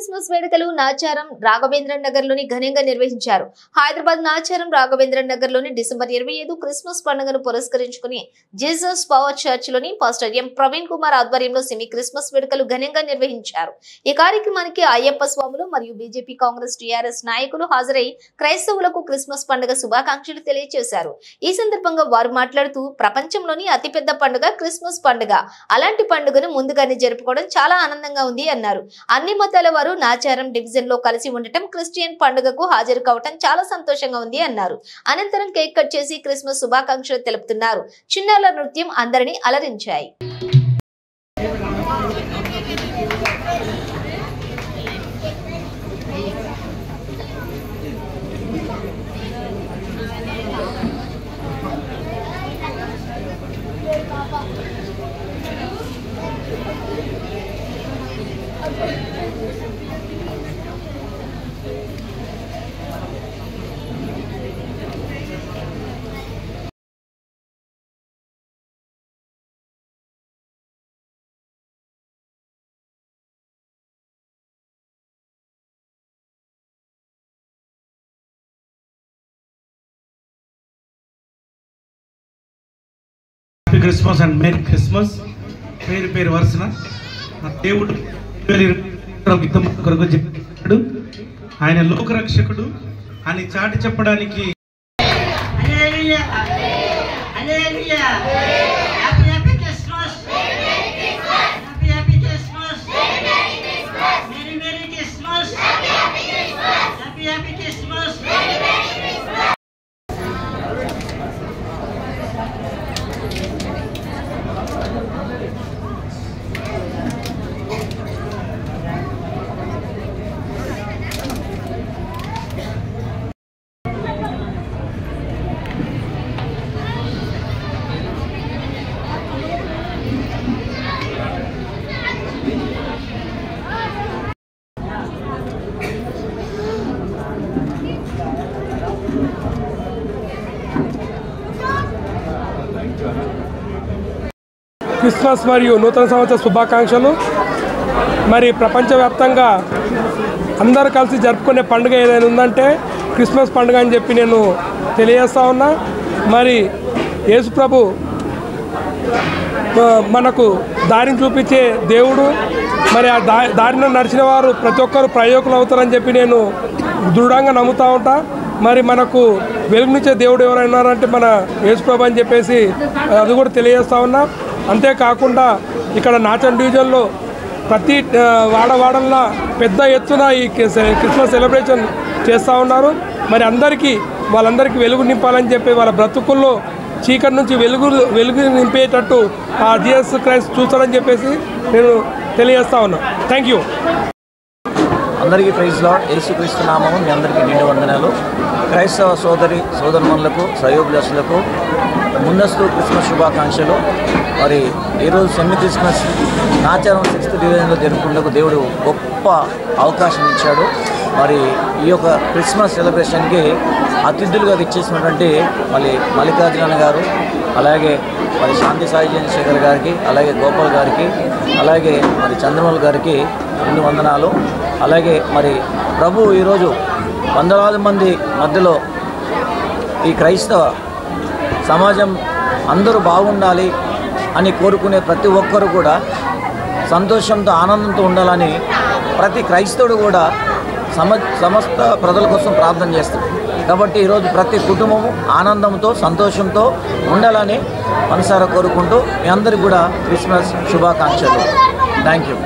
Christmas వేడుకలు నాచారం రాఘవేంద్ర నగర్ లోని ఘనంగా నిర్వహించారు. హైదరాబాద్ నాచారం రాఘవేంద్ర నగర్ లోని డిసెంబర్ 25 క్రిస్మస్ పండుగను పురస్కరించుకుని జీసస్ పవర్ చర్చ్ లోని పాస్టర్ ఎం ప్రవీణ్ కుమార్ ఆధ్వర్యంలో సెమీ క్రిస్మస్ వేడుకలు ఘనంగా నిర్వహించారు. ఈ కార్యక్రమానికి అయ్యప్ప స్వాములు మరియు బీజేపీ, కాంగ్రెస్, టీఆర్ఎస్ నాయకులు హాజరై క్రైస్తవులకు క్రిస్మస్ పండుగ శుభాకాంక్షలు తెలియజేశారు. ఈ సందర్భంగా వారు మాట్లాడుతూ ప్రపంచంలోని అతిపెద్ద పండుగ క్రిస్మస్ పండుగ. అలాంటి పండుగను ముందుగానే జరుపుకోవడం చాలా ఆనందంగా ఉంది అన్నారు. అన్ని మతాల వారు నాచారం డివిజన్ లో కలిసి ఉండటం, క్రిస్టియన్ పండుగకు హాజరు కావటం చాలా సంతోషంగా ఉంది అన్నారు. అనంతరం కేక్ కట్ చేసి క్రిస్మస్ శుభాకాంక్షలు తెలుపుతున్నారు. చిన్నారుల నృత్యం అందరినీ అలరించాయి. క్రిస్మస్ అండ్ మేరీ క్రిస్మస్ పేరు పేరు వరుసన దేవుడు కొరకు చెప్పాడు. ఆయన లోకరక్షకుడు అని చాటి చెప్పడానికి క్రిస్మస్ మరియు నూతన సంవత్సర శుభాకాంక్షలు. మరి ప్రపంచవ్యాప్తంగా అందరూ కలిసి జరుపుకునే పండుగ ఏదైనా ఉందంటే క్రిస్మస్ పండుగ అని చెప్పి నేను తెలియజేస్తా ఉన్నా. మరి యేసు ప్రభు మనకు దారిని చూపించే దేవుడు. మరి ఆ దారిని నడిచిన వారు ప్రతి ఒక్కరు ప్రయోజకులు అవుతారని చెప్పి నేను దృఢంగా నమ్ముతూ ఉంటా. మరి మనకు వెలుగునిచ్చే దేవుడు ఎవరైనా ఉన్నారంటే మన యేసు ప్రభు అని చెప్పేసి అది కూడా తెలియజేస్తా ఉన్నా. అంతేకాకుండా ఇక్కడ నాచం డివిజన్లో ప్రతి వాడవాడల్లో పెద్ద ఎత్తున ఈ క్రిస్మస్ సెలబ్రేషన్ చేస్తూ ఉన్నారు. మరి వాళ్ళందరికీ వెలుగు నింపాలని చెప్పి వాళ్ళ బ్రతుకుల్లో చీకటి నుంచి వెలుగు నింపేటట్టు ఆ జీసస్ క్రైస్ట్ చూస్తారని చెప్పేసి నేను తెలియజేస్తా ఉన్నా. Thank you. అందరికీ ప్రైజ్ లార్డ్. యేసుక్రీస్తు నామము మీ అందరికీ నిండు వందనాలు. క్రైస్తవ సోదరుమణులకు, సయోభిలాషులకు ముందస్తు క్రిస్మస్ శుభాకాంక్షలు. మరి ఈరోజు సెమీ క్రిస్మస్ నాచారం 6th డివిజన్లో జరుపుకుంటూ దేవుడు గొప్ప అవకాశం ఇచ్చాడు. మరి ఈ యొక్క క్రిస్మస్ సెలబ్రేషన్కి అతిథులుగా విచ్చేసినటువంటి మల్లికార్జున గారు, అలాగే మరి శాంతి సాయి చంద్రశేఖర్ గారికి, అలాగే గోపాల్ గారికి, అలాగే మరి చంద్రమౌళి గారికి రెండు వందనాలు. అలాగే మరి ప్రభు ఈరోజు వందలాది మంది మధ్యలో ఈ క్రైస్తవ సమాజం అందరూ బాగుండాలి అని కోరుకునే ప్రతి ఒక్కరు కూడా సంతోషంతో, ఆనందంతో ఉండాలని ప్రతి క్రైస్తవుడు కూడా సమస్త ప్రజల కోసం ప్రార్థన చేస్తారు. కాబట్టి ఈరోజు ప్రతి కుటుంబము ఆనందంతో, సంతోషంతో ఉండాలని మనసారా కోరుకుంటూ మీ అందరికీ కూడా క్రిస్మస్ శుభాకాంక్షలు. Thank you.